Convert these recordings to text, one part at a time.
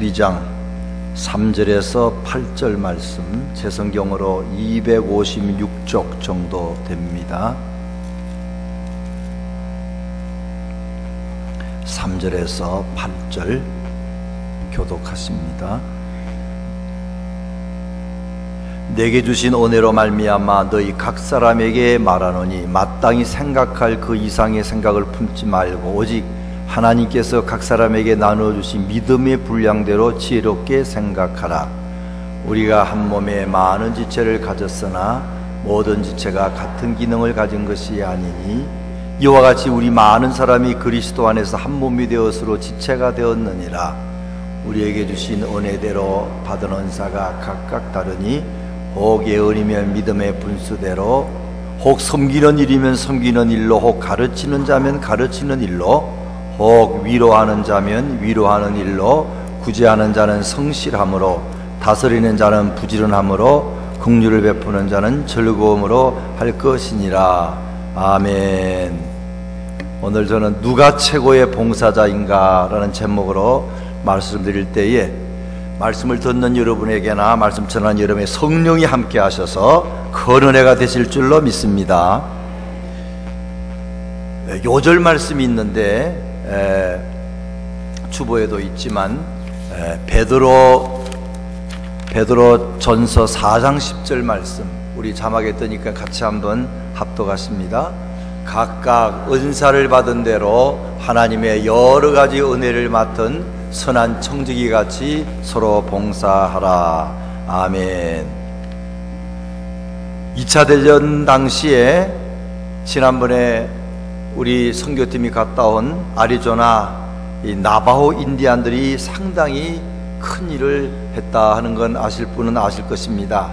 12장 3절에서 8절 말씀, 제 성경으로 256쪽 정도 됩니다. 3절에서 8절 교독하십니다. 내게 주신 은혜로 말미암아 너희 각 사람에게 말하노니 마땅히 생각할 그 이상의 생각을 품지 말고 오직 하나님께서 각 사람에게 나눠주신 믿음의 분량대로 지혜롭게 생각하라. 우리가 한 몸에 많은 지체를 가졌으나 모든 지체가 같은 기능을 가진 것이 아니니 이와 같이 우리 많은 사람이 그리스도 안에서 한 몸이 되었으로 지체가 되었느니라. 우리에게 주신 은혜대로 받은 은사가 각각 다르니 혹 예언이면 믿음의 분수대로, 혹 섬기는 일이면 섬기는 일로, 혹 가르치는 자면 가르치는 일로, 혹 위로하는 자면 위로하는 일로, 구제하는 자는 성실함으로, 다스리는 자는 부지런함으로, 긍휼을 베푸는 자는 즐거움으로 할 것이니라. 아멘. 오늘 저는 누가 최고의 봉사자인가 라는 제목으로 말씀드릴 때에 말씀을 듣는 여러분에게나 말씀 전하는 여러분의 성령이 함께 하셔서 큰 은혜가 되실 줄로 믿습니다. 요절 말씀이 있는데 주보에도 있지만 베드로 전서 4장 10절 말씀, 우리 자막에 뜨니까 같이 한번 합독하십니다. 각각 은사를 받은 대로 하나님의 여러 가지 은혜를 맡은 선한 청지기 같이 서로 봉사하라. 아멘. 2차 대전 당시에 지난번에 우리 선교팀이 갔다 온 아리조나 이 나바호 인디안들이 상당히 큰 일을 했다 하는 건 아실 분은 아실 것입니다.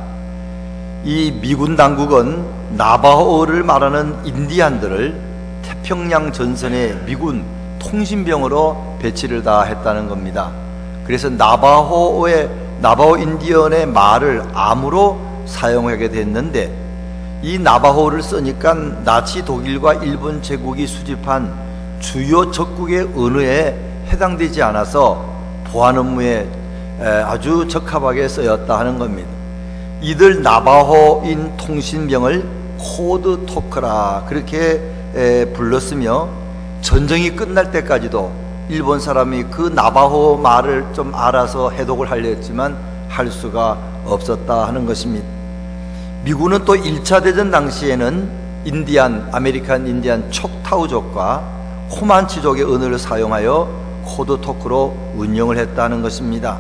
이 미군 당국은 나바호를 말하는 인디안들을 태평양 전선의 미군 통신병으로 배치를 다 했다는 겁니다. 그래서 나바호 인디언의 말을 암으로 사용하게 됐는데, 이 나바호를 쓰니까 나치 독일과 일본 제국이 수집한 주요 적국의 언어에 해당되지 않아서 보안 업무에 아주 적합하게 쓰였다 하는 겁니다. 이들 나바호인 통신병을 코드 토크라 그렇게 불렀으며, 전쟁이 끝날 때까지도 일본 사람이 그 나바호 말을 좀 알아서 해독을 하려 했지만 할 수가 없었다 하는 것입니다. 미군은 또 1차 대전 당시에는 아메리칸 인디안 촉타우족과 코만치족의 언어를 사용하여 코드 토크로 운영을 했다는 것입니다.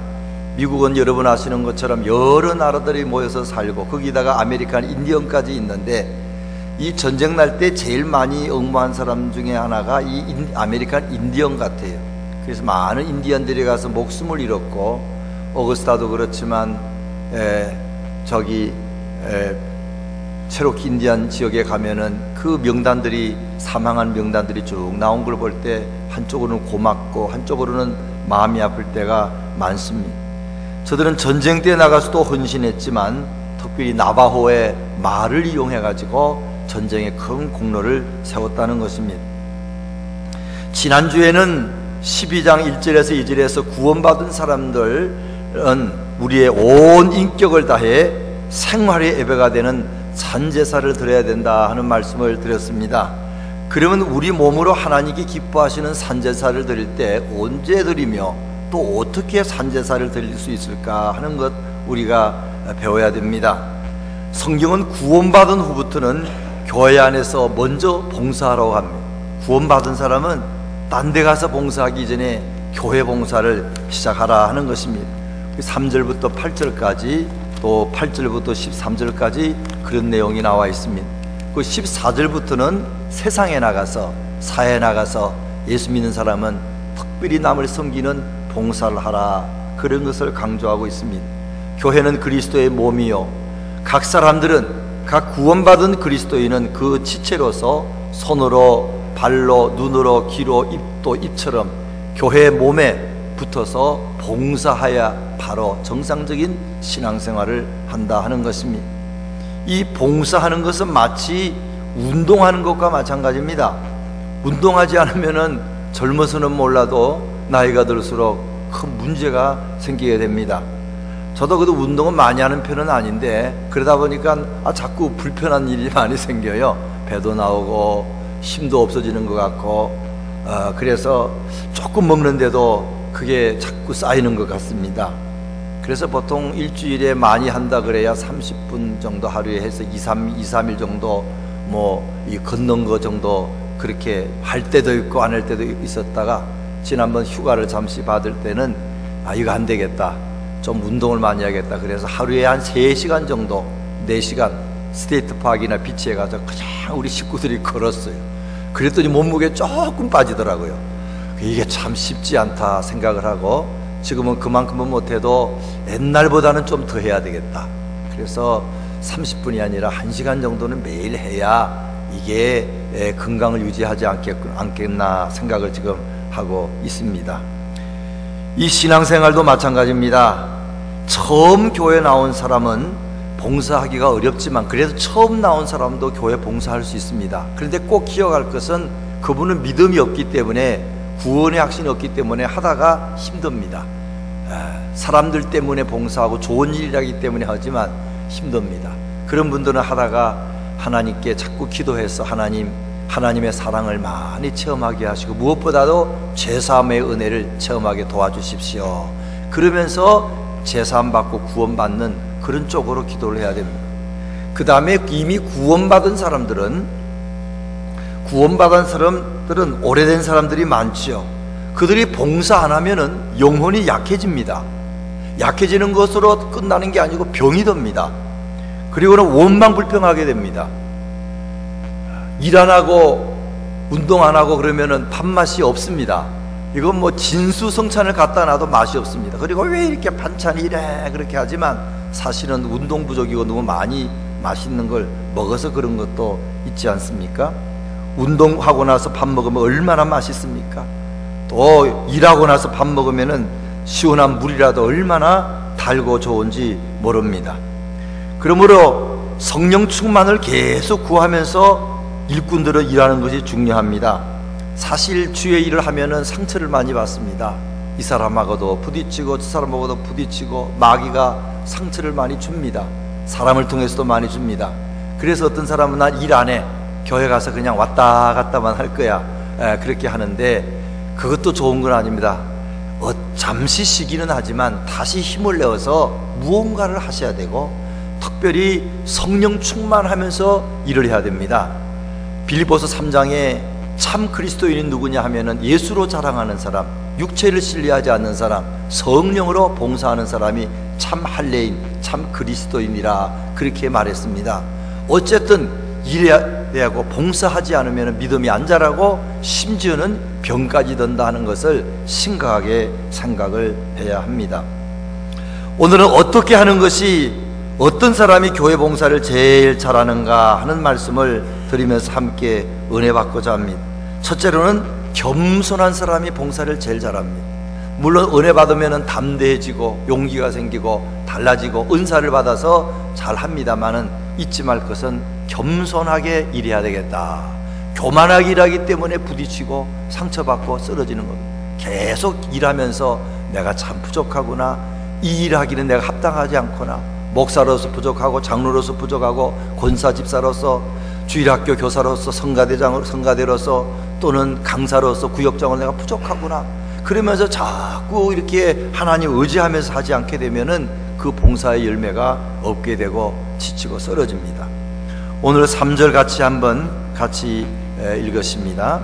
미국은 여러분 아시는 것처럼 여러 나라들이 모여서 살고 거기다가 아메리칸 인디언까지 있는데, 이 전쟁 날 때 제일 많이 응모한 사람 중에 하나가 이 아메리칸 인디언 같아요. 그래서 많은 인디언들이 가서 목숨을 잃었고, 어거스타도 그렇지만 체로키 인디안 지역에 가면은 그 명단들이, 사망한 명단들이 쭉 나온 걸 볼 때 한쪽으로는 고맙고 한쪽으로는 마음이 아플 때가 많습니다. 저들은 전쟁 때 나가서도 헌신했지만 특별히 나바호의 말을 이용해 가지고 전쟁에 큰 공로를 세웠다는 것입니다. 지난주에는 12장 1절에서 2절에서 구원받은 사람들은 우리의 온 인격을 다해 생활의 예배가 되는 산제사를 드려야 된다 하는 말씀을 드렸습니다. 그러면 우리 몸으로 하나님께 기뻐하시는 산제사를 드릴 때 언제 드리며 또 어떻게 산제사를 드릴 수 있을까 하는 것 우리가 배워야 됩니다. 성경은 구원받은 후부터는 교회 안에서 먼저 봉사하라고 합니다. 구원받은 사람은 딴 데 가서 봉사하기 전에 교회 봉사를 시작하라 하는 것입니다. 3절부터 8절까지 또 8절부터 13절까지 그런 내용이 나와 있습니다. 그 14절부터는 세상에 나가서, 사회에 나가서 예수 믿는 사람은 특별히 남을 섬기는 봉사를 하라, 그런 것을 강조하고 있습니다. 교회는 그리스도의 몸이요, 각 사람들은, 각 구원받은 그리스도인은 그 지체로서 손으로, 발로, 눈으로, 귀로, 입도 입처럼 교회의 몸에 붙어서 봉사하여 바로 정상적인 신앙생활을 한다 하는 것입니다. 이 봉사하는 것은 마치 운동하는 것과 마찬가지입니다. 운동하지 않으면 젊어서는 몰라도 나이가 들수록 큰 문제가 생기게 됩니다. 저도 그래도 운동은 많이 하는 편은 아닌데 그러다 보니까 자꾸 불편한 일이 많이 생겨요. 배도 나오고 힘도 없어지는 것 같고 그래서 조금 먹는데도 그게 자꾸 쌓이는 것 같습니다. 그래서 보통 일주일에 많이 한다 그래야 30분 정도 하루에 해서 2, 3일 정도 이 걷는 거 정도 그렇게 할 때도 있고 안 할 때도 있었다가 지난번 휴가를 잠시 받을 때는 이거 안 되겠다, 좀 운동을 많이 해야겠다. 그래서 하루에 한 3시간 정도, 4시간 스테이트 파크나 비치에 가서 그냥 우리 식구들이 걸었어요. 그랬더니 몸무게 조금 빠지더라고요. 이게 참 쉽지 않다 생각을 하고 지금은 그만큼은 못해도 옛날보다는 좀 더 해야 되겠다. 그래서 30분이 아니라 1시간 정도는 매일 해야 이게 건강을 유지하지 않겠나 생각을 지금 하고 있습니다. 이 신앙생활도 마찬가지입니다. 처음 교회 나온 사람은 봉사하기가 어렵지만 그래도 처음 나온 사람도 교회 봉사할 수 있습니다. 그런데 꼭 기억할 것은 그분은 믿음이 없기 때문에, 구원의 확신이 없기 때문에 하다가 힘듭니다. 사람들 때문에 봉사하고 좋은 일이라기 때문에 하지만 힘듭니다. 그런 분들은 하다가 하나님께 자꾸 기도해서 하나님의 사랑을 많이 체험하게 하시고 무엇보다도 죄사함의 은혜를 체험하게 도와주십시오. 그러면서 죄사함 받고 구원받는 그런 쪽으로 기도를 해야 됩니다. 그 다음에 이미 구원받은 사람들은 오래된 사람들이 많죠. 그들이 봉사 안 하면은 영혼이 약해집니다. 약해지는 것으로 끝나는 게 아니고 병이 듭니다. 그리고는 원망불평하게 됩니다. 일 안 하고 운동 안 하고 그러면은 밥맛이 없습니다. 이건 진수성찬을 갖다 놔도 맛이 없습니다. 그리고 왜 이렇게 반찬이 이래 그렇게 하지만 사실은 운동 부족이고 너무 많이 맛있는 걸 먹어서 그런 것도 있지 않습니까? 운동하고 나서 밥 먹으면 얼마나 맛있습니까? 또 일하고 나서 밥 먹으면은 시원한 물이라도 얼마나 달고 좋은지 모릅니다. 그러므로 성령 충만을 계속 구하면서 일꾼들은 일하는 것이 중요합니다. 사실 주의 일을 하면은 상처를 많이 받습니다. 이 사람하고도 부딪히고 저 사람하고도 부딪히고 마귀가 상처를 많이 줍니다. 사람을 통해서도 많이 줍니다. 그래서 어떤 사람은 난 일 안 해, 교회 가서 그냥 왔다 갔다만 할 거야, 그렇게 하는데 그것도 좋은 건 아닙니다. 잠시 쉬기는 하지만 다시 힘을 내어서 무언가를 하셔야 되고 특별히 성령 충만하면서 일을 해야 됩니다. 빌립보서 3장에 참 그리스도인이 누구냐 하면은 예수로 자랑하는 사람, 육체를 신뢰하지 않는 사람, 성령으로 봉사하는 사람이 참 할례인, 참 그리스도인이라 그렇게 말했습니다. 어쨌든 일해야 하고 봉사하지 않으면 믿음이 안 자라고 심지어는 병까지 든다 하는 것을 심각하게 생각을 해야 합니다. 오늘은 어떻게 하는 것이, 어떤 사람이 교회 봉사를 제일 잘하는가 하는 말씀을 드리면서 함께 은혜 받고자 합니다. 첫째로는 겸손한 사람이 봉사를 제일 잘합니다. 물론 은혜 받으면 담대해지고 용기가 생기고 달라지고 은사를 받아서 잘합니다만은 잊지 말 것은 겸손하게 일해야 되겠다. 교만하게 일하기 때문에 부딪히고 상처받고 쓰러지는 겁니다. 계속 일하면서 내가 참 부족하구나, 이 일하기는 내가 합당하지 않구나, 목사로서 부족하고 장로로서 부족하고 권사 집사로서 주일학교 교사로서 성가대로서 또는 강사로서 구역장을 내가 부족하구나, 그러면서 자꾸 이렇게 하나님 의지하면서 하지 않게 되면은 그 봉사의 열매가 없게 되고 지치고 쓰러집니다. 오늘 3절 같이 읽으십니다.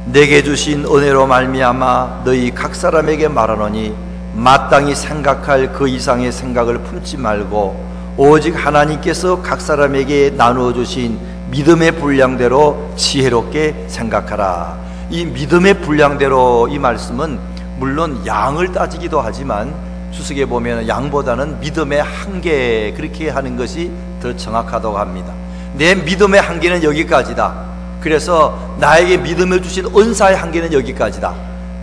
내게 주신 은혜로 말미암아 너희 각 사람에게 말하노니 마땅히 생각할 그 이상의 생각을 품지 말고 오직 하나님께서 각 사람에게 나누어 주신 믿음의 분량대로 지혜롭게 생각하라. 이 믿음의 분량대로, 이 말씀은 물론 양을 따지기도 하지만 주석에 보면 양보다는 믿음의 한계, 그렇게 하는 것이 더 정확하다고 합니다. 내 믿음의 한계는 여기까지다. 그래서 나에게 믿음을 주신 은사의 한계는 여기까지다.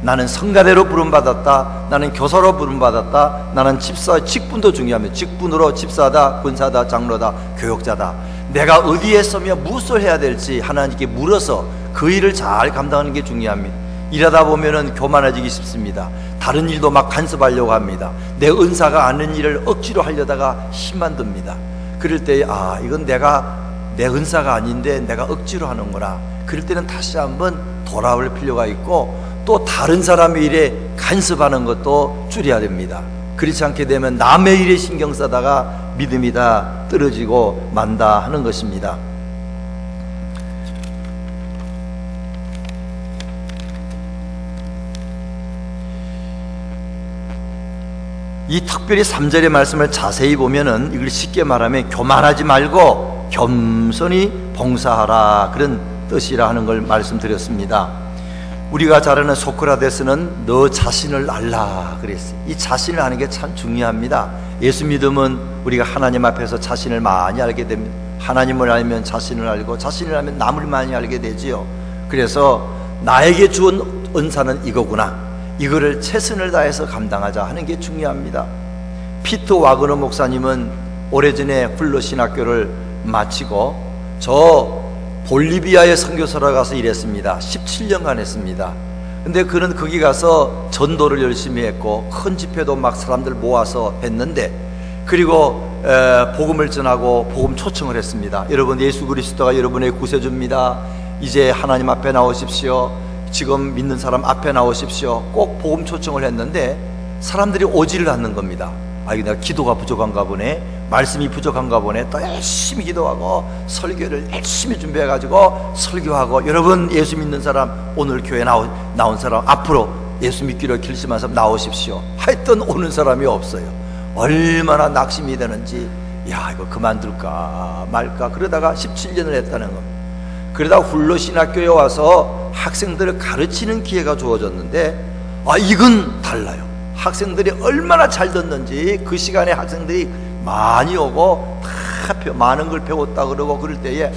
나는 성가대로 부름받았다, 나는 교사로 부름받았다, 나는 직분도 중요합니다. 직분으로 집사다, 권사다, 장로다, 교역자다. 내가 어디에 서며 무엇을 해야 될지 하나님께 물어서 그 일을 잘 감당하는 게 중요합니다. 일하다 보면은 교만해지기 쉽습니다. 다른 일도 막 간섭하려고 합니다. 내 은사가 아닌 일을 억지로 하려다가 힘만 듭니다. 그럴 때 이건 내 은사가 아닌데 내가 억지로 하는구나. 그럴 때는 다시 한번 돌아올 필요가 있고, 또 다른 사람의 일에 간섭하는 것도 줄여야 됩니다. 그렇지 않게 되면 남의 일에 신경 쓰다가 믿음이 다 떨어지고 만다 하는 것입니다. 이 특별히 3절의 말씀을 자세히 보면은 이걸 쉽게 말하면 교만하지 말고 겸손히 봉사하라, 그런 뜻이라 하는 걸 말씀드렸습니다. 우리가 잘 아는 소크라테스는 너 자신을 알라 그랬어요. 이 자신을 아는 게 참 중요합니다. 예수 믿으면 우리가 하나님 앞에서 자신을 많이 알게 됩니다. 하나님을 알면 자신을 알고, 자신을 알면 남을 많이 알게 되지요. 그래서 나에게 주은 은사는 이거구나, 이거를 최선을 다해서 감당하자 하는 게 중요합니다. 피터 와그너 목사님은 오래전에 훌러 신학교를 마치고 저 볼리비아에 선교사로 가서 일했습니다. 17년간 했습니다. 근데 그는 거기 가서 전도를 열심히 했고 큰 집회도 막 사람들 모아서 했는데, 그리고 복음을 전하고 복음 초청을 했습니다. 여러분, 예수 그리스도가 여러분의 구세주입니다. 이제 하나님 앞에 나오십시오. 지금 믿는 사람 앞에 나오십시오. 꼭 복음 초청을 했는데 사람들이 오지를 않는 겁니다. 이거 내가 기도가 부족한가 보네, 말씀이 부족한가 보네. 또 열심히 기도하고 설교를 열심히 준비해가지고 설교하고, 여러분 예수 믿는 사람, 오늘 교회 나온 사람 앞으로 예수 믿기로 결심한 사람 나오십시오. 하여튼 오는 사람이 없어요. 얼마나 낙심이 되는지, 이거 그만둘까 말까 그러다가 17년을 했다는 겁니다. 그러다 훌러 신학교에 와서 학생들을 가르치는 기회가 주어졌는데 이건 달라요. 학생들이 얼마나 잘 듣는지, 그 시간에 학생들이 많이 오고 다 많은 걸 배웠다 그러고, 그럴 때에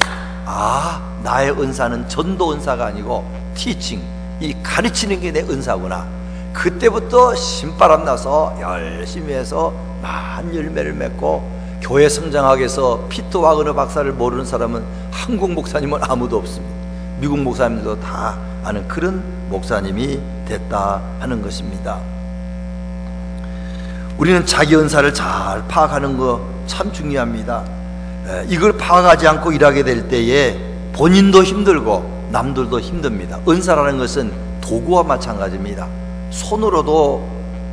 나의 은사는 전도 은사가 아니고 티칭, 이 가르치는 게 내 은사구나. 그때부터 신바람 나서 열심히 해서 많은 열매를 맺고, 교회 성장하기 위해서 피터 와그너 박사를 모르는 사람은 한국 목사님은 아무도 없습니다. 미국 목사님들도 다 아는 그런 목사님이 됐다 하는 것입니다. 우리는 자기 은사를 잘 파악하는 거 참 중요합니다. 이걸 파악하지 않고 일하게 될 때에 본인도 힘들고 남들도 힘듭니다. 은사라는 것은 도구와 마찬가지입니다. 손으로도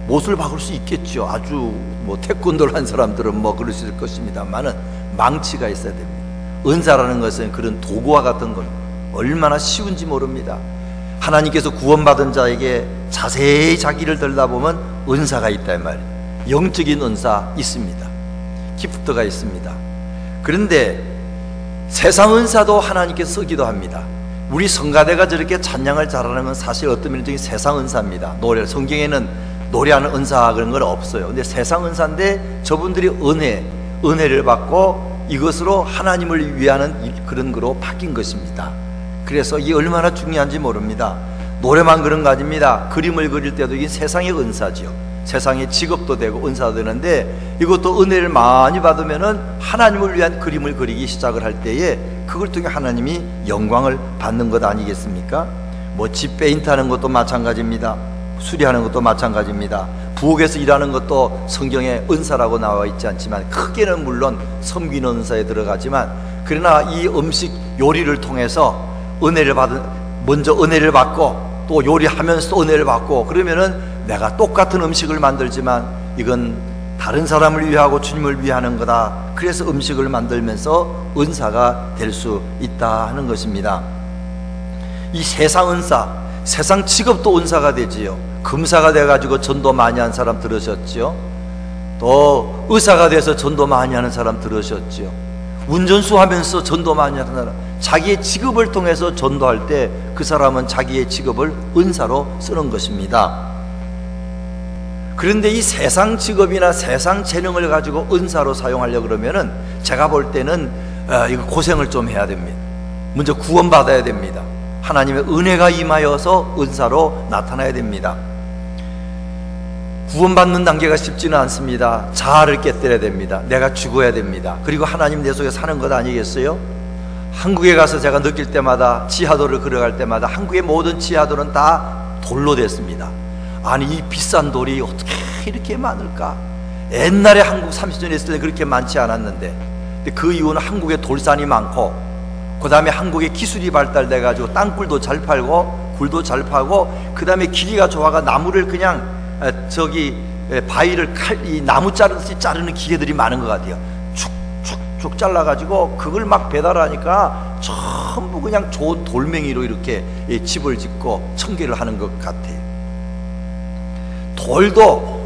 못을 박을 수 있겠죠. 아주 태권도를 한 사람들은 그럴 수 있을 것입니다만은 망치가 있어야 됩니다. 은사라는 것은 그런 도구와 같은 것, 얼마나 쉬운지 모릅니다. 하나님께서 구원받은 자에게 자세히 자기를 들여다보면 은사가 있다 이 말이에요. 영적인 은사 있습니다. 기프트가 있습니다. 그런데 세상 은사도 하나님께서 쓰기도 합니다. 우리 성가대가 저렇게 찬양을 잘하는 건 사실 어떤 면적인 세상 은사입니다. 성경에는 노래하는 은사 그런 건 없어요. 근데 세상 은사인데 저분들이 은혜를 받고 이것으로 하나님을 위하는 그런 거로 바뀐 것입니다. 그래서 이게 얼마나 중요한지 모릅니다. 노래만 그런 거 아닙니다. 그림을 그릴 때도 이게 세상의 은사지요. 세상의 직업도 되고 은사도 되는데, 이것도 은혜를 많이 받으면은 하나님을 위한 그림을 그리기 시작을 할 때에 그걸 통해 하나님이 영광을 받는 것 아니겠습니까? 집 페인트하는 것도 마찬가지입니다. 수리하는 것도 마찬가지입니다. 부엌에서 일하는 것도 성경에 은사라고 나와 있지 않지만 크게는 물론 섬기는 은사에 들어가지만, 그러나 이 음식 요리를 통해서 먼저 은혜를 받고 또 요리하면서 은혜를 받고, 그러면은 내가 똑같은 음식을 만들지만 이건 다른 사람을 위하고 주님을 위하는 거다. 그래서 음식을 만들면서 은사가 될 수 있다 하는 것입니다. 이 세상 은사, 세상 직업도 은사가 되지요. 금사가 돼가지고 전도 많이 한 사람 들으셨죠? 또 의사가 돼서 전도 많이 하는 사람 들으셨죠? 운전수 하면서 전도 많이 하는 사람, 자기의 직업을 통해서 전도할 때 그 사람은 자기의 직업을 은사로 쓰는 것입니다. 그런데 이 세상 직업이나 세상 재능을 가지고 은사로 사용하려고 그러면은 제가 볼 때는 이거 고생을 좀 해야 됩니다. 먼저 구원받아야 됩니다. 하나님의 은혜가 임하여서 은사로 나타나야 됩니다. 구원받는 단계가 쉽지는 않습니다. 자아를 깨뜨려야 됩니다. 내가 죽어야 됩니다. 그리고 하나님 내 속에 사는 것 아니겠어요? 한국에 가서 제가 느낄 때마다, 지하도를 걸어갈 때마다 한국의 모든 지하도는 다 돌로 됐습니다. 아니 이 비싼 돌이 어떻게 이렇게 많을까? 옛날에 한국 30년 했을 때 그렇게 많지 않았는데, 근데 그 이유는 한국에 돌산이 많고, 그 다음에 한국의 기술이 발달돼 가지고 땅굴도 잘 팔고 굴도 잘 파고, 그 다음에 기계가 좋아가 나무를 그냥 바위를 이 나무 자르듯이 자르는 기계들이 많은 것 같아요. 축축축 잘라가지고 그걸 막 배달하니까 전부 그냥 좋은 돌멩이로 이렇게 집을 짓고 청결을 하는 것 같아요. 돌도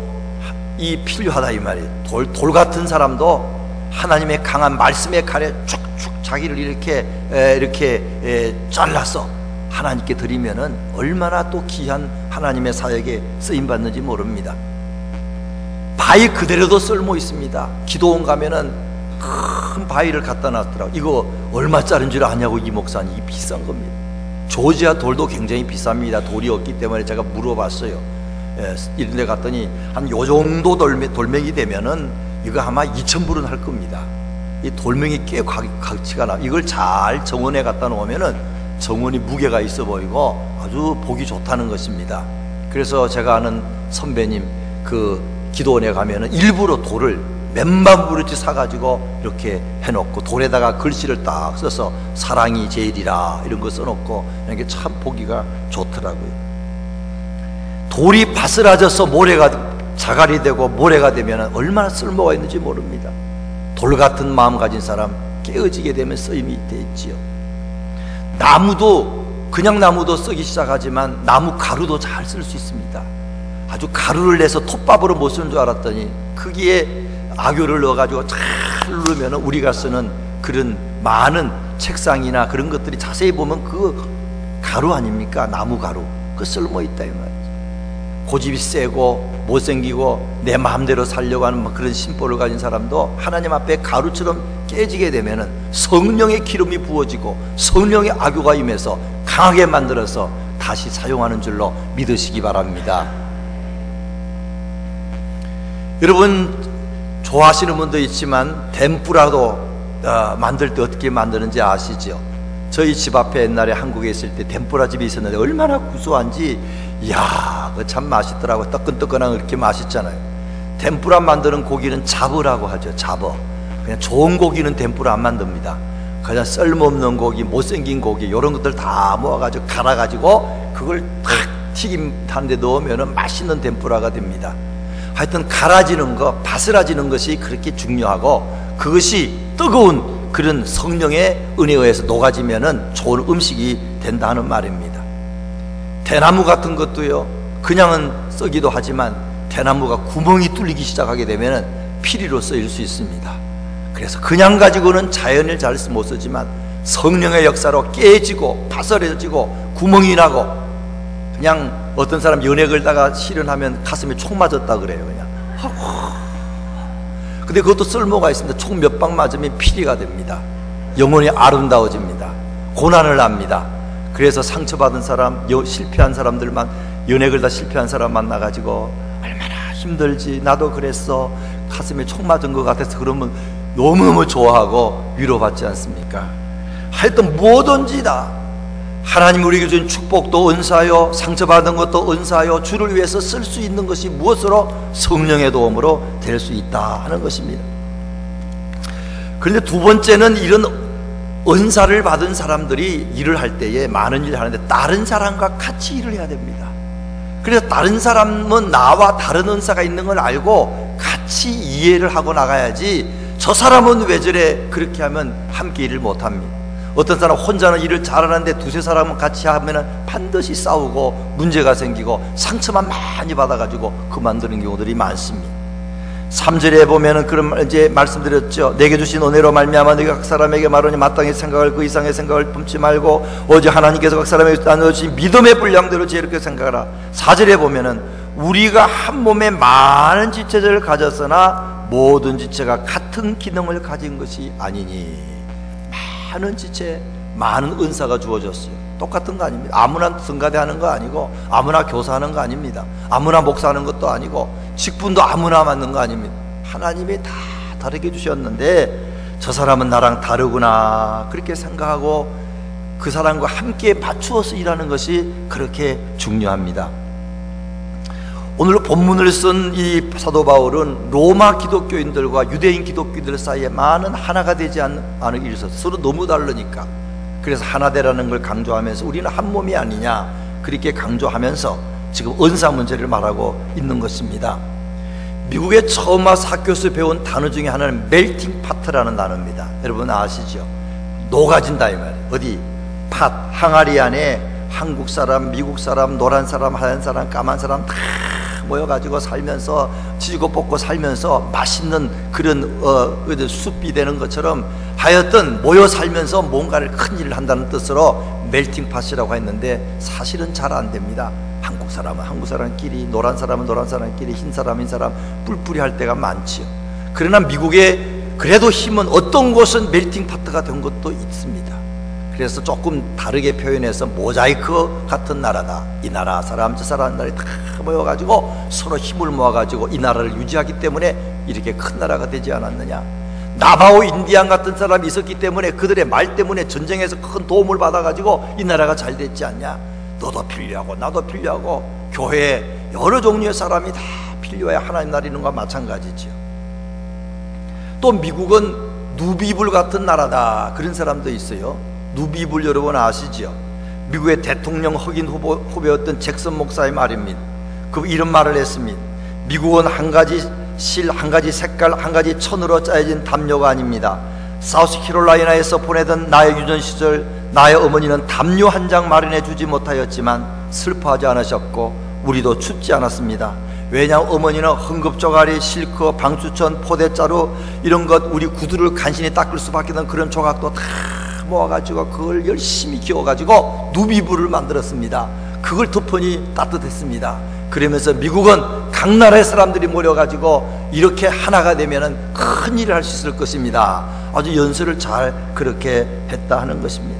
필요하다 이 말이에요. 돌 같은 사람도 하나님의 강한 말씀의 칼에 축축 자기를 이렇게 잘라서 하나님께 드리면은 얼마나 또 귀한 하나님의 사역에 쓰임 받는지 모릅니다. 바위 그대로도 쓸모 있습니다. 기도원 가면은 큰 바위를 갖다 놨더라고. 이거 얼마짜리인 줄 아냐고 이 목사님, 이 비싼 겁니다. 조지아 돌도 굉장히 비쌉니다. 돌이 없기 때문에 제가 물어봤어요. 이런 데 갔더니 한 요 정도 돌멩이 되면은 이거 아마 2,000불은 할 겁니다. 이 돌멩이 꽤 가치가 나. 이걸 잘 정원에 갖다 놓으면은 정원이 무게가 있어 보이고 아주 보기 좋다는 것입니다. 그래서 제가 아는 선배님 그 기도원에 가면은 일부러 돌을 몇만 불어치 사가지고 이렇게 해놓고 돌에다가 글씨를 딱 써서 사랑이 제일이라 이런 거 써놓고 이런 게 참 보기가 좋더라고요. 돌이 바스라져서 자갈이 되고 모래가 되면 얼마나 쓸모가 있는지 모릅니다. 돌 같은 마음 가진 사람 깨어지게 되면 쓰임이 있지요. 나무도 그냥 나무도 쓰기 시작하지만 나무 가루도 잘 쓸 수 있습니다. 아주 가루를 내서 톱밥으로 못 쓰는 줄 알았더니 거기에 악효를 넣어가지고 잘 누르면 우리가 쓰는 그런 많은 책상이나 그런 것들이 자세히 보면 그 가루 아닙니까? 나무 가루. 그 쓸모 있다 이 말이죠. 고집이 세고 못생기고 내 마음대로 살려고 하는 그런 심보를 가진 사람도 하나님 앞에 가루처럼 깨지게 되면은 성령의 기름이 부어지고 성령의 악효가 임해서 강하게 만들어서 다시 사용하는 줄로 믿으시기 바랍니다. 여러분 좋아하시는 분도 있지만 덴뿌라도 만들 때 어떻게 만드는지 아시죠? 저희 집 앞에 옛날에 한국에 있을 때 덴뿌라 집이 있었는데 얼마나 구수한지, 이야 그거 참 맛있더라고요. 뜨끈뜨끈한 그렇게 맛있잖아요. 덴뿌라 만드는 고기는 잡어라고 하죠. 잡어. 그냥 좋은 고기는 덴뿌라 안 만듭니다. 그냥 쓸모없는 고기, 못생긴 고기 이런 것들 다 모아가지고 갈아가지고 그걸 탁 튀김하는데 넣으면 맛있는 덴뿌라가 됩니다. 하여튼 갈아지는 것, 바스라지는 것이 그렇게 중요하고, 그것이 뜨거운 그런 성령의 은혜에 의해서 녹아지면은 좋은 음식이 된다 하는 말입니다. 대나무 같은 것도요, 그냥은 쓰기도 하지만 대나무가 구멍이 뚫리기 시작하게 되면은 피리로 쓰일 수 있습니다. 그래서 그냥 가지고는 자연을 잘 못 쓰지만 성령의 역사로 깨지고 바스라지고 구멍이 나고, 그냥 어떤 사람 연애 걸다가 실현하면 가슴에 총 맞았다 그래요. 그냥 근데 그것도 쓸모가 있습니다. 총 몇 방 맞으면 피리가 됩니다. 영혼이 아름다워집니다. 고난을 합니다. 그래서 상처받은 사람, 실패한 사람들만, 연애 걸다 실패한 사람 만나가지고 얼마나 힘들지, 나도 그랬어, 가슴에 총 맞은 것 같아서 그러면 너무너무 좋아하고 위로받지 않습니까? 하여튼 뭐든지 다 하나님 우리에게 준 축복도 은사요, 상처받은 것도 은사요, 주를 위해서 쓸 수 있는 것이 무엇으로? 성령의 도움으로 될 수 있다 하는 것입니다. 그런데 두 번째는 이런 은사를 받은 사람들이 일을 할 때에 많은 일을 하는데 다른 사람과 같이 일을 해야 됩니다. 그래서 다른 사람은 나와 다른 은사가 있는 걸 알고 같이 이해를 하고 나가야지, 저 사람은 왜 저래 그렇게 하면 함께 일을 못합니다. 어떤 사람 혼자는 일을 잘하는데 두세 사람은 같이 하면 반드시 싸우고 문제가 생기고 상처만 많이 받아가지고 그만두는 경우들이 많습니다. 3절에 보면은 그런 이제 말씀드렸죠. 내게 주신 은혜로 말미암아 네가 각 사람에게 말하니 마땅히 생각을 그 이상의 생각을 품지 말고 오직 하나님께서 각 사람에게 나눠주신 믿음의 분량대로 지혜롭게 생각하라. 4절에 보면은 우리가 한 몸에 많은 지체들을 가졌으나 모든 지체가 같은 기능을 가진 것이 아니니. 많은 지체, 많은 은사가 주어졌어요. 똑같은 거 아닙니다. 아무나 성가대하는 거 아니고 아무나 교사하는 거 아닙니다. 아무나 목사하는 것도 아니고 직분도 아무나 맡는 거 아닙니다. 하나님이 다 다르게 주셨는데 저 사람은 나랑 다르구나 그렇게 생각하고 그 사람과 함께 맞추어서 일하는 것이 그렇게 중요합니다. 오늘 본문을 쓴 이 사도 바울은 로마 기독교인들과 유대인 기독교인들 사이에 많은 하나가 되지 않은 일이 있었어요. 서로 너무 다르니까. 그래서 하나되라는 걸 강조하면서 우리는 한 몸이 아니냐 그렇게 강조하면서 지금 은사 문제를 말하고 있는 것입니다. 미국에 처음 와서 학교에서 배운 단어 중에 하나는 멜팅 파트라는 단어입니다. 여러분 아시죠? 녹아진다 이 말이에요. 어디? 팥, 항아리 안에 한국 사람, 미국 사람, 노란 사람, 하얀 사람, 까만 사람 다 모여가지고 살면서 지지고 볶고 살면서 맛있는 그런 숲이 되는 것처럼 하여튼 모여 살면서 뭔가를 큰 일을 한다는 뜻으로 멜팅 팟이라고 했는데 사실은 잘 안 됩니다. 한국 사람은 한국 사람끼리, 노란 사람은 노란 사람끼리, 흰 사람 흰 사람 뿔뿔이 할 때가 많지요. 그러나 미국에 그래도 힘은 어떤 곳은 멜팅 파트가 된 것도 있습니다. 그래서 조금 다르게 표현해서 모자이크 같은 나라다. 이 나라 사람 저 사람 나라에 다 모여가지고 서로 힘을 모아가지고 이 나라를 유지하기 때문에 이렇게 큰 나라가 되지 않았느냐. 나바오 인디안 같은 사람이 있었기 때문에 그들의 말 때문에 전쟁에서 큰 도움을 받아가지고 이 나라가 잘 됐지 않냐. 너도 필요하고 나도 필요하고 교회에 여러 종류의 사람이 다 필요해. 하나님 나라 있는 것과 마찬가지죠. 또 미국은 누비불 같은 나라다. 그런 사람도 있어요. 누비불 여러분 아시죠? 미국의 대통령 흑인 후보였던 잭슨 목사의 말입니다. 그 이런 말을 했습니다. 미국은 한 가지 실, 한 가지 색깔, 한 가지 천으로 짜여진 담요가 아닙니다. 사우스캐롤라이나에서 보내던 나의 유년 시절 나의 어머니는 담요 한 장 마련해 주지 못하였지만 슬퍼하지 않으셨고 우리도 춥지 않았습니다. 왜냐하면 어머니는 흥겁조가리, 실크, 방수천, 포대자루 이런 것 우리 구두를 간신히 닦을 수밖에 없는 그런 조각도 다 모아가지고 그걸 열심히 기워가지고 누비불을 만들었습니다. 그걸 덮으니 따뜻했습니다. 그러면서 미국은 각 나라의 사람들이 모여가지고 이렇게 하나가 되면은 큰 일을 할 수 있을 것입니다. 아주 연설을 잘 그렇게 했다 하는 것입니다.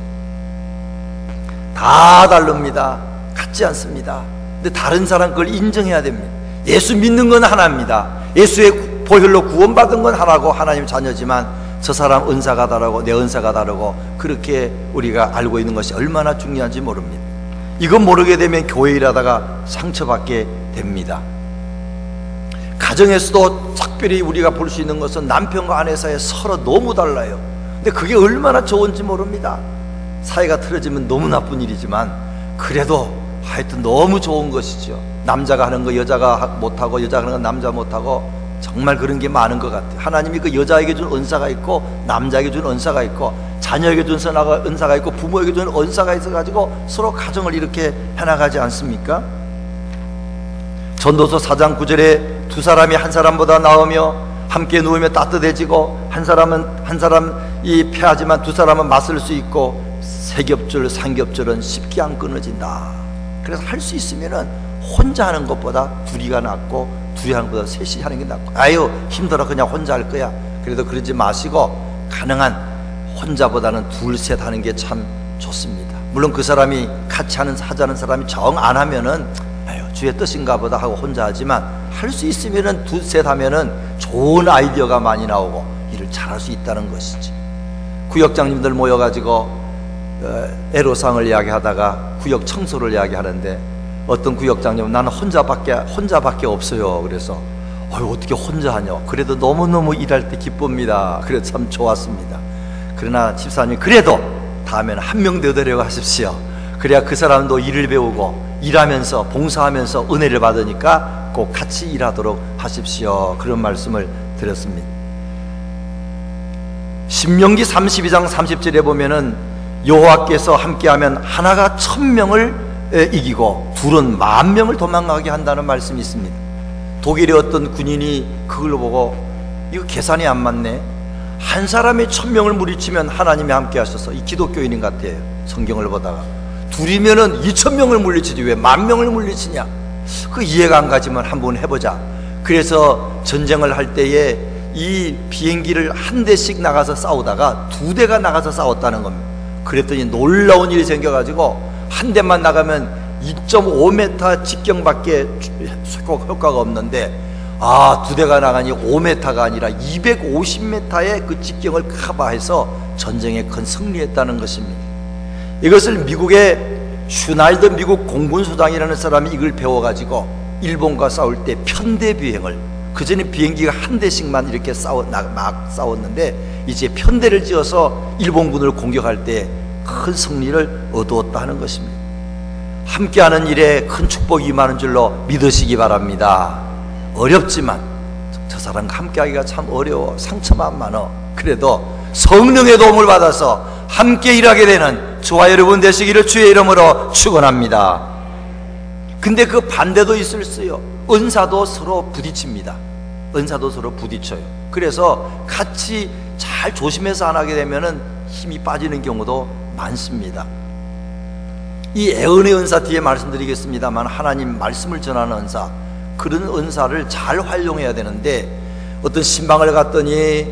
다 다릅니다. 같지 않습니다. 근데 다른 사람 그걸 인정해야 됩니다. 예수 믿는 건 하나입니다. 예수의 보혈로 구원받은 건 하나고 하나님 자녀지만 저 사람 은사가 다르고 내 은사가 다르고 그렇게 우리가 알고 있는 것이 얼마나 중요한지 모릅니다. 이건 모르게 되면 교회 일하다가 상처받게 됩니다. 가정에서도 특별히 우리가 볼 수 있는 것은 남편과 아내 사이에 서로 너무 달라요. 근데 그게 얼마나 좋은지 모릅니다. 사이가 틀어지면 너무 나쁜 일이지만 그래도 하여튼 너무 좋은 것이죠. 남자가 하는 거 여자가 못하고 여자가 하는 거 남자 못하고 정말 그런 게 많은 것 같아요. 하나님이 그 여자에게 준 은사가 있고 남자에게 준 은사가 있고 자녀에게 준 은사가 있고 부모에게 준 은사가 있어가지고 서로 가정을 이렇게 해나가지 않습니까? 전도서 4장 9절에 두 사람이 한 사람보다 나으며 함께 누우며 따뜻해지고 한 사람이 패하지만 두 사람은 맞설 수 있고 세겹줄 삼겹줄은 쉽게 안 끊어진다. 그래서 할 수 있으면은 혼자 하는 것보다 둘이가 낫고 둘이 하는 것보다 셋이 하는 게 낫고 아유 힘들어 그냥 혼자 할 거야. 그래도 그러지 마시고 가능한 혼자보다는 둘 셋 하는 게 참 좋습니다. 물론 그 사람이 같이 하자는 사람이 정 안 하면은 아유 주의 뜻인가 보다 하고 혼자 하지만 할 수 있으면은 둘 셋 하면은 좋은 아이디어가 많이 나오고 일을 잘할 수 있다는 것이지. 구역장님들 모여가지고 애로사항을 이야기하다가 구역 청소를 이야기하는데 어떤 구역장님은 나는 혼자밖에 없어요. 그래서 어떻게 혼자 하냐. 그래도 너무너무 일할 때 기쁩니다. 그래서 참 좋았습니다. 그러나 집사님 그래도 다음에는 한 명 더 데려가십시오. 그래야 그 사람도 일을 배우고 일하면서 봉사하면서 은혜를 받으니까 꼭 같이 일하도록 하십시오. 그런 말씀을 드렸습니다. 신명기 32장 30절에 보면은 여호와께서 함께하면 하나가 1000명을 이기고 둘은 10,000명을 도망가게 한다는 말씀이 있습니다. 독일의 어떤 군인이 그걸 보고 이거 계산이 안 맞네. 한 사람이 1000명을 물리치면 하나님이 함께 하셔서 이 기독교인인 같아요. 성경을 보다가 둘이면은 2000명을 물리치지 왜 10,000명을 물리치냐. 그 이해가 안 가지만 한번 해보자. 그래서 전쟁을 할 때에 이 비행기를 한 대씩 나가서 싸우다가 두 대가 나가서 싸웠다는 겁니다. 그랬더니 놀라운 일이 생겨가지고 한 대만 나가면 2.5m 직경밖에 효과가 없는데 두 대가 나가니 5m가 아니라 250m의 그 직경을 커버해서 전쟁에 큰 승리했다는 것입니다. 이것을 미국의 슈나이더 미국 공군소장이라는 사람이 이걸 배워가지고 일본과 싸울 때 편대 비행을, 그전에 비행기가 한 대씩만 이렇게 막 싸웠는데 이제 편대를 지어서 일본군을 공격할 때 큰 승리를 얻었다 하는 것입니다. 함께하는 일에 큰 축복이 임하는 줄로 믿으시기 바랍니다. 어렵지만 저 사람과 함께하기가 참 어려워, 상처만 많어. 그래도 성령의 도움을 받아서 함께 일하게 되는 저와 여러분 되시기를 주의 이름으로 축원합니다. 근데 그 반대도 있을수요. 은사도 서로 부딪힙니다. 은사도 서로 부딪혀요. 그래서 같이 잘 조심해서 안 하게 되면은 힘이 빠지는 경우도 많습니다. 이 애언의 은사 뒤에 말씀드리겠습니다만, 하나님 말씀을 전하는 은사, 그런 은사를 잘 활용해야 되는데, 어떤 신방을 갔더니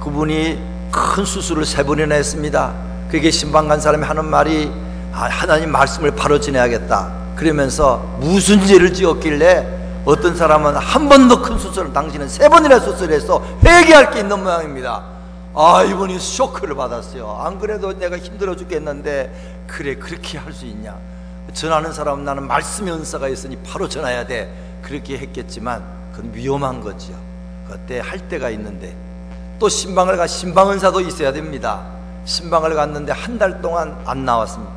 그분이 큰 수술을 3번이나 했습니다. 그게 신방 간 사람이 하는 말이, 하나님 말씀을 바로 전해야겠다. 그러면서 무슨 죄를 지었길래 어떤 사람은 한 번도 큰 수술을, 당신은 3번이나 수술해서 회개할 게 있는 모양입니다. 이분이 쇼크를 받았어요. 안 그래도 내가 힘들어 죽겠는데, 그래 그렇게 할 수 있냐. 전하는 사람은 나는 말씀의 은사가 있으니 바로 전해야 돼, 그렇게 했겠지만 그건 위험한 거죠. 그때 할 때가 있는데, 또 신방을 가, 신방 은사도 있어야 됩니다. 신방을 갔는데 한 달 동안 안 나왔습니다.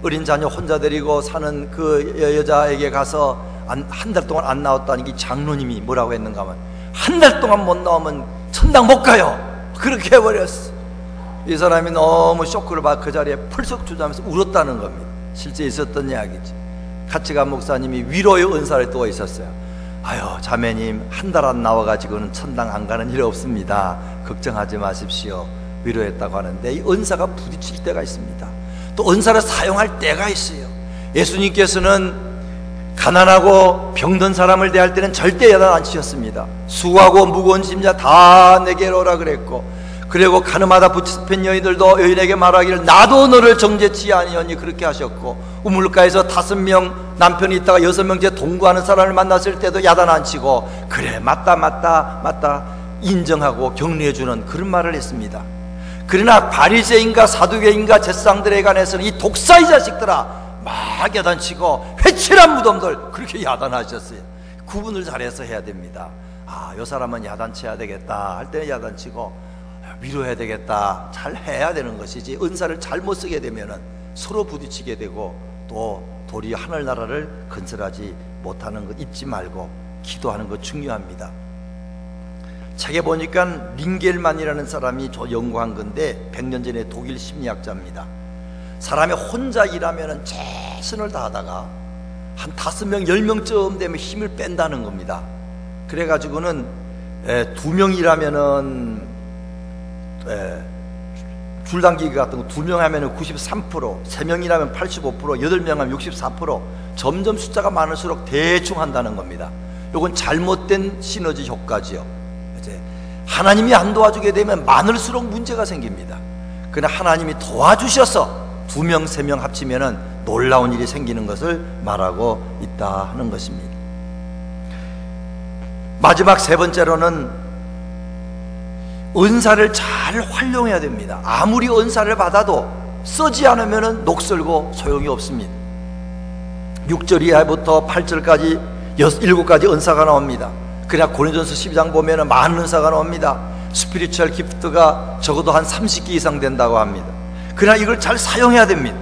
어린 자녀 혼자 데리고 사는 그 여자에게 가서 한 달 동안 안 나왔다니, 이 장로님이 뭐라고 했는가 하면, 한 달 동안 못 나오면 천당 못 가요, 그렇게 해버렸어. 이 사람이 너무 쇼크를 받아 그 자리에 풀썩 주저하면서 울었다는 겁니다. 실제 있었던 이야기지. 같이 간 목사님이 위로의 은사를 또 있었어요. 자매님 한 달 안 나와가지고는 천당 안 가는 일 없습니다, 걱정하지 마십시오, 위로했다고 하는데, 이 은사가 부딪힐 때가 있습니다. 또 은사를 사용할 때가 있어요. 예수님께서는 가난하고 병든 사람을 대할 때는 절대 야단 안 치셨습니다. 수고하고 무거운 짐자 다 내게로 오라 그랬고, 그리고 가늠하다 붙잡힌 여인들도 여인에게 말하기를 나도 너를 정죄치 아니하니 그렇게 하셨고, 우물가에서 5명 남편이 있다가 6명째 동거하는 사람을 만났을 때도 야단 안 치고, 그래 맞다 인정하고 격려해주는 그런 말을 했습니다. 그러나 바리새인과 사두개인과 제사장들에 관해서는 이 독사의 자식들아 막 야단치고, 회칠한 무덤들 그렇게 야단하셨어요. 구분을 잘해서 해야 됩니다. 이 사람은 야단쳐야 되겠다 할 때는 야단치고, 위로해야 되겠다 잘 해야 되는 것이지, 은사를 잘못 쓰게 되면은 서로 부딪히게 되고, 또 도리어 하늘나라를 건설하지 못하는 것 잊지 말고 기도하는 것 중요합니다. 책에 보니까 링겔만이라는 사람이 저 연구한 건데, 100년 전에 독일 심리학자입니다. 사람이 혼자 일하면 최선을 다하다가 한 5명, 10명쯤 되면 힘을 뺀다는 겁니다. 그래가지고는 2명 일하면은 줄당기기 같은 거 2명 하면은 93%, 3명 일하면 85%, 8명 하면 64%, 점점 숫자가 많을수록 대충 한다는 겁니다. 이건 잘못된 시너지 효과지요. 이제 하나님이 안 도와주게 되면 많을수록 문제가 생깁니다. 그러나 하나님이 도와주셔서 2명, 3명 합치면은 놀라운 일이 생기는 것을 말하고 있다 하는 것입니다. 마지막 3번째로는 은사를 잘 활용해야 됩니다. 아무리 은사를 받아도 쓰지 않으면 녹슬고 소용이 없습니다. 6절 이하부터 8절까지 7가지 은사가 나옵니다. 그냥 고린도전서 12장 보면 많은 은사가 나옵니다. 스피리추얼 기프트가 적어도 한 30개 이상 된다고 합니다. 그러나 이걸 잘 사용해야 됩니다.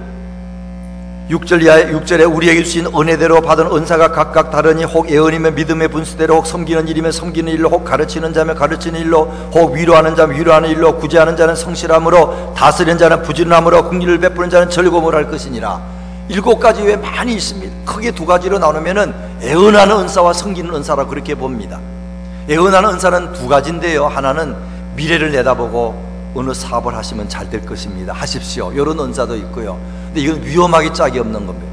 6절에 우리에게 주신 은혜대로 받은 은사가 각각 다르니, 혹 예언이면 믿음의 분수대로, 혹 섬기는 일이면 섬기는 일로, 혹 가르치는 자면 가르치는 일로, 혹 위로하는 자면 위로하는 일로, 구제하는 자는 성실함으로, 다스리는 자는 부지런함으로, 긍휼을 베푸는 자는 즐거움을 할 것이니라. 7가지 외에 많이 있습니다. 크게 2가지로 나누면은 애언하는 은사와 섬기는 은사라고 그렇게 봅니다. 애언하는 은사는 2가지인데요, 하나는 미래를 내다보고 어느 사업을 하시면 잘 될 것입니다, 하십시오, 이런 은사도 있고요. 근데 이건 위험하기 짝이 없는 겁니다.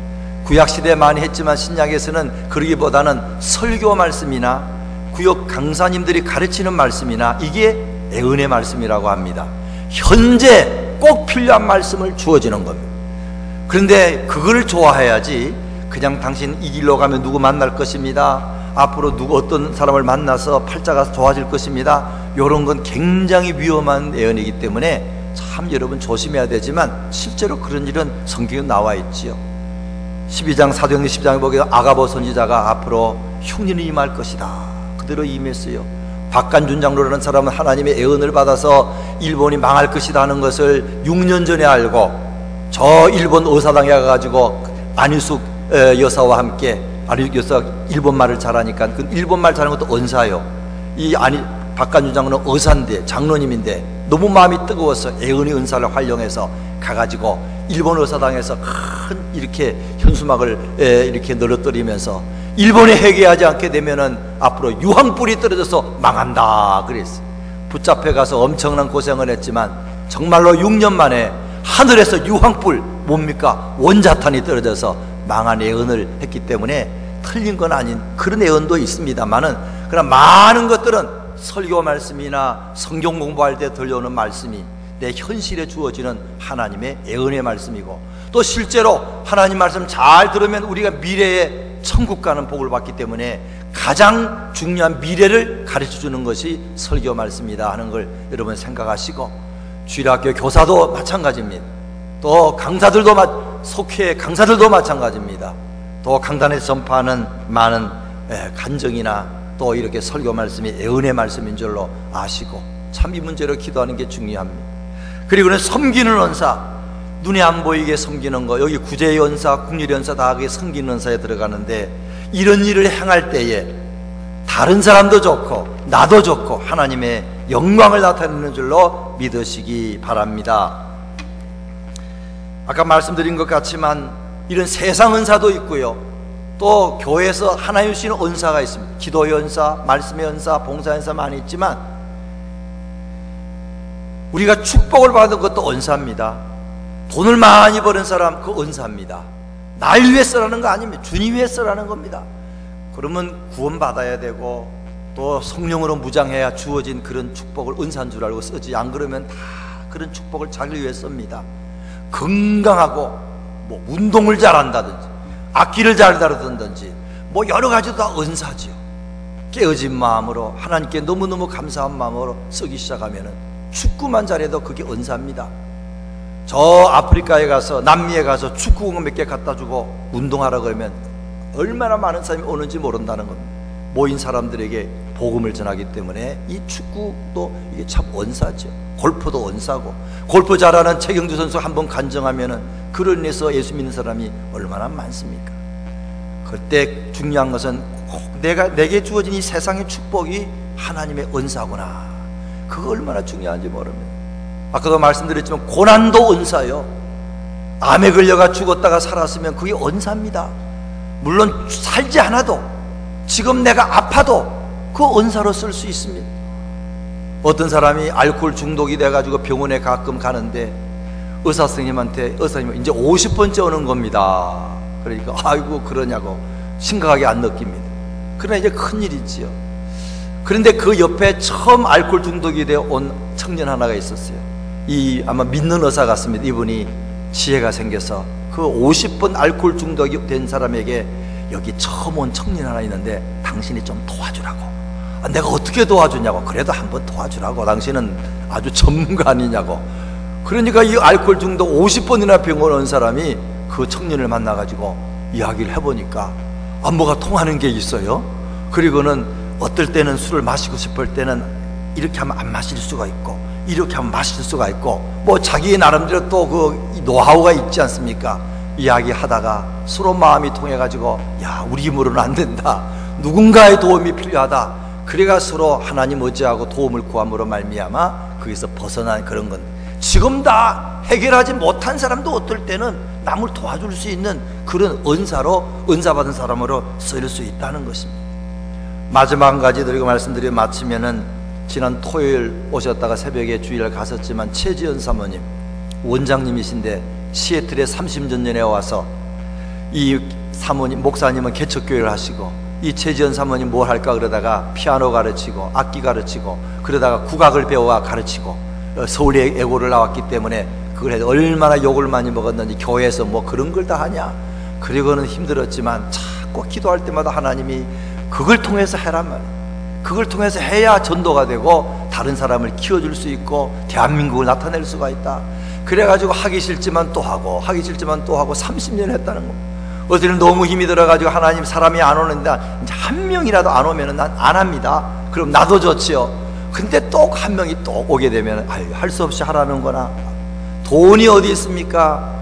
구약시대에 많이 했지만 신약에서는 그러기보다는 설교 말씀이나 구역 강사님들이 가르치는 말씀이나, 이게 애은의 말씀이라고 합니다. 현재 꼭 필요한 말씀을 주어지는 겁니다. 그런데 그걸 좋아해야지, 그냥 당신 이 길로 가면 누구 만날 것입니다, 앞으로 어떤 사람을 만나서 팔자가 좋아질 것입니다, 이런 건 굉장히 위험한 예언이기 때문에 참 여러분 조심해야 되지만, 실제로 그런 일은 성경에 나와 있지요. 12장 사도행전 12장에 보게 아가보 선지자가 앞으로 흉년이 임할 것이다. 그대로 임했어요. 박간준 장로라는 사람은 하나님의 애언을 받아서 일본이 망할 것이다 하는 것을 6년 전에 알고 저 일본 의사당에 가가지고 안희숙 여사와 함께, 안희숙 여사 일본말을 잘하니까 그 일본말 잘하는 것도 언사요. 박간준 장로는 의사인데, 장로님인데 너무 마음이 뜨거워서 애언의 은사를 활용해서 가가지고 일본 의사당에서 큰 이렇게 현수막을 이렇게 늘어뜨리면서 일본에 회개하지 않게 되면은 앞으로 유황불이 떨어져서 망한다 그랬어요. 붙잡혀 가서 엄청난 고생을 했지만 정말로 6년 만에 하늘에서 유황불, 뭡니까? 원자탄이 떨어져서 망한 애언을 했기 때문에 틀린 건 아닌 그런 애언도 있습니다만은, 그러나 많은 것들은 설교 말씀이나 성경 공부할 때 들려오는 말씀이 내 현실에 주어지는 하나님의 애언의 말씀이고, 또 실제로 하나님 말씀 잘 들으면 우리가 미래에 천국 가는 복을 받기 때문에 가장 중요한 미래를 가르쳐주는 것이 설교 말씀이다 하는 걸 여러분 생각하시고, 주일학교 교사도 마찬가지입니다. 또 강사들도 속회 강사들도 마찬가지입니다. 또 강단에서 전파하는 많은 간증이나 또 이렇게 설교 말씀이 애언의 말씀인 줄로 아시고 참 이 문제로 기도하는 게 중요합니다. 그리고는 섬기는 은사, 눈에 안 보이게 섬기는 거, 여기 구제의 은사, 국률의 은사 다 그게 섬기는 은사에 들어가는데, 이런 일을 행할 때에 다른 사람도 좋고 나도 좋고 하나님의 영광을 나타내는 줄로 믿으시기 바랍니다. 아까 말씀드린 것 같지만 이런 세상 은사도 있고요, 또 교회에서 하나님 주시는 은사가 있습니다. 기도의 은사, 말씀의 은사, 봉사의 은사 많이 있지만 우리가 축복을 받은 것도 은사입니다. 돈을 많이 버는 사람, 그 은사입니다. 날 위해서라는 거 아닙니다. 주님 위해서라는 겁니다. 그러면 구원받아야 되고 또 성령으로 무장해야 주어진 그런 축복을 은사인 줄 알고 쓰지, 안 그러면 다 그런 축복을 자기 위해 씁니다. 건강하고 뭐 운동을 잘한다든지 악기를 잘 다루든지 뭐 여러 가지도 다 은사지요. 깨어진 마음으로 하나님께 너무너무 감사한 마음으로 쓰기 시작하면은 축구만 잘해도 그게 은사입니다. 저 아프리카에 가서, 남미에 가서 축구공 몇 개 갖다 주고 운동하라 그러면 얼마나 많은 사람이 오는지 모른다는 겁니다. 모인 사람들에게 복음을 전하기 때문에 이 축구도 이게 참 은사죠. 골프도 은사고, 골프 잘하는 최경주 선수 한번 간증하면은 그로 인해서 예수 믿는 사람이 얼마나 많습니까? 그때 중요한 것은 꼭 내게 주어진 이 세상의 축복이 하나님의 은사구나, 그거 얼마나 중요한지 모릅니다. 아까도 말씀드렸지만 고난도 은사요. 암에 걸려가 죽었다가 살았으면 그게 은사입니다. 물론 살지 않아도 지금 내가 아파도 그 은사로 쓸 수 있습니다. 어떤 사람이 알코올 중독이 돼가지고 병원에 가끔 가는데 의사 선생님한테, 의사님 이제 50번째 오는 겁니다. 그러니까 아이고 그러냐고 심각하게 안 느낍니다. 그러나 이제 큰일이지요. 그런데 그 옆에 처음 알코올 중독이 되어 온 청년 하나가 있었어요. 이 아마 믿는 의사 같습니다. 이분이 지혜가 생겨서 그 50번 알코올 중독이 된 사람에게 여기 처음 온 청년 하나 있는데 당신이 좀 도와주라고. 내가 어떻게 도와주냐고. 그래도 한번 도와주라고, 당신은 아주 전문가 아니냐고. 그러니까 이 알코올 중독 50번이나 병원 온 사람이 그 청년을 만나가지고 이야기를 해보니까 뭐가 통하는 게 있어요. 그리고는 어떨 때는 술을 마시고 싶을 때는 이렇게 하면 안 마실 수가 있고 이렇게 하면 마실 수가 있고, 뭐 자기 나름대로 또 그 노하우가 있지 않습니까? 이야기하다가 서로 마음이 통해가지고 야, 우리 힘으로는 안 된다, 누군가의 도움이 필요하다. 그래가 서로 하나님 의지하고 도움을 구함으로 말미암아 거기서 벗어난 그런 건, 지금 다 해결하지 못한 사람도 어떨 때는 남을 도와줄 수 있는 그런 은사로, 은사받은 사람으로 쓰일 수 있다는 것입니다. 마지막 한 가지 드리고 말씀드리고 마치면은, 지난 토요일 오셨다가 새벽에 주일을 갔었지만 최지연 사모님, 원장님이신데 시애틀에 30년 전에 와서 이 사모님, 목사님은 개척교회를 하시고 이 최지연 사모님 뭘 할까 그러다가 피아노 가르치고 악기 가르치고 그러다가 국악을 배워 가르치고 서울에 예고를 나왔기 때문에 그걸 해서 얼마나 욕을 많이 먹었는지, 교회에서 뭐 그런 걸 다 하냐. 그리고는 힘들었지만 자꾸 기도할 때마다 하나님이 그걸 통해서 해란 말이에요. 그걸 통해서 해야 전도가 되고 다른 사람을 키워줄 수 있고 대한민국을 나타낼 수가 있다. 그래가지고 하기 싫지만 또 하고 하기 싫지만 또 하고 30년 했다는 겁니다. 어제는 너무 힘이 들어가지고 하나님 사람이 안 오는데 이제 한 명이라도 안 오면 난 안 합니다. 그럼 나도 좋지요. 근데 또 한 명이 또 오게 되면 할 수 없이 하라는 거나. 돈이 어디 있습니까?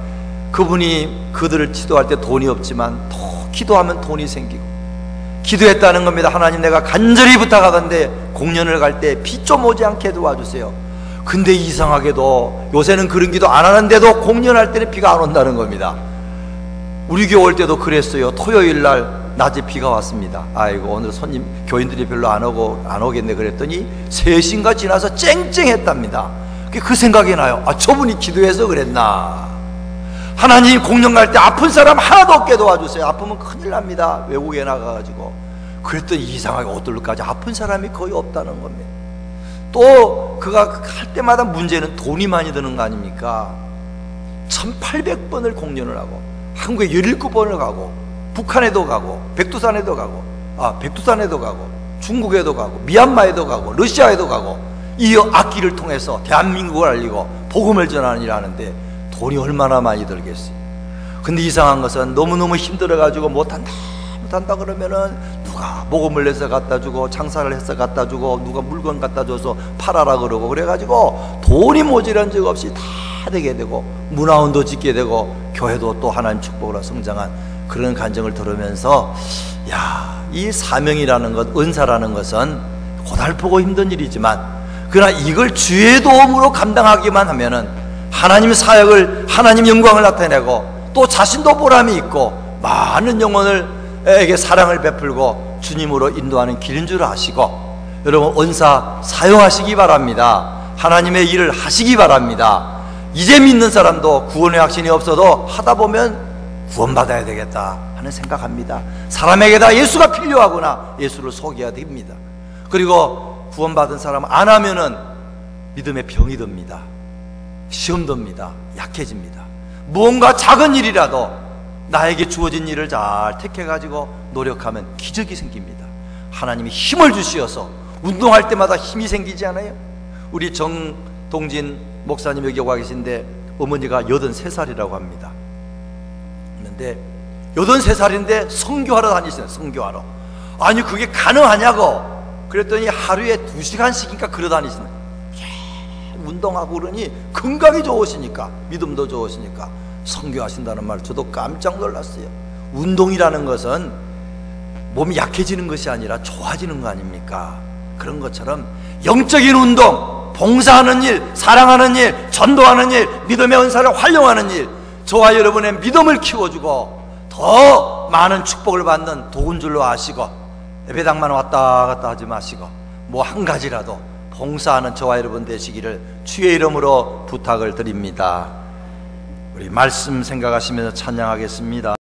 그분이 그들을 지도할 때 돈이 없지만 또 기도하면 돈이 생기고, 기도했다는 겁니다. 하나님, 내가 간절히 부탁하던데 공연을 갈 때 비 좀 오지 않게 도와주세요. 근데 이상하게도 요새는 그런 기도 안 하는데도 공연할 때는 비가 안 온다는 겁니다. 우리 교회 올 때도 그랬어요. 토요일 날 낮에 비가 왔습니다. 아이고, 오늘 손님 교인들이 별로 안 오겠네 그랬더니 3시인가 지나서 쨍쨍했답니다. 그 생각이 나요. 아, 저분이 기도해서 그랬나. 하나님, 공연 갈 때 아픈 사람 하나도 없게 도와주세요. 아프면 큰일 납니다. 외국에 나가가지고. 그랬더니 이상하게 오늘까지 아픈 사람이 거의 없다는 겁니다. 또 그가 할 때마다 문제는 돈이 많이 드는 거 아닙니까? 1800번을 공연을 하고, 한국에 17번을 가고, 북한에도 가고, 백두산에도 가고, 중국에도 가고, 미얀마에도 가고, 러시아에도 가고, 이 악기를 통해서 대한민국을 알리고 복음을 전하는 일을 하는데 돈이 얼마나 많이 들겠어요. 근데 이상한 것은 너무너무 힘들어가지고 못한다 그러면은 누가 복음을 내서 갖다 주고, 장사를 해서 갖다 주고, 누가 물건 갖다 줘서 팔아라 그러고, 그래가지고 돈이 모자란 적 없이 다 되게 되고, 문화원도 짓게 되고, 교회도 또 하나님 축복으로 성장한 그런 간증을 들으면서, 야, 이 사명이라는 것, 은사라는 것은 고달프고 힘든 일이지만, 그러나 이걸 주의 도움으로 감당하기만 하면은 하나님 사역을, 하나님 영광을 나타내고, 또 자신도 보람이 있고 많은 영혼에게 사랑을 베풀고 주님으로 인도하는 길인 줄 아시고, 여러분 은사 사용하시기 바랍니다. 하나님의 일을 하시기 바랍니다. 이제 믿는 사람도 구원의 확신이 없어도 하다 보면 구원받아야 되겠다 하는 생각합니다. 사람에게다 예수가 필요하구나, 예수를 소개해야 됩니다. 그리고 구원받은 사람 안 하면은 믿음의 병이 듭니다. 시험 듭니다. 약해집니다. 무언가 작은 일이라도 나에게 주어진 일을 잘 택해가지고 노력하면 기적이 생깁니다. 하나님이 힘을 주시어서 운동할 때마다 힘이 생기지 않아요? 우리 정동진 목사님 여기 와 계신데 어머니가 83살이라고 합니다. 그런데 83살인데 선교하러 다니시네요. 선교하러. 아니 그게 가능하냐고. 그랬더니 하루에 2시간씩인가 걸어 다니시는, 운동하고 그러니 건강이 좋으시니까, 믿음도 좋으시니까 선교하신다는 말 저도 깜짝 놀랐어요. 운동이라는 것은 몸이 약해지는 것이 아니라 좋아지는 거 아닙니까? 그런 것처럼 영적인 운동, 봉사하는 일, 사랑하는 일, 전도하는 일, 믿음의 은사를 활용하는 일, 저와 여러분의 믿음을 키워주고 더 많은 축복을 받는 도구인 줄로 아시고, 예배당만 왔다 갔다 하지 마시고 뭐 한 가지라도 봉사하는 저와 여러분 되시기를 주의 이름으로 부탁을 드립니다. 우리 말씀 생각하시면서 찬양하겠습니다.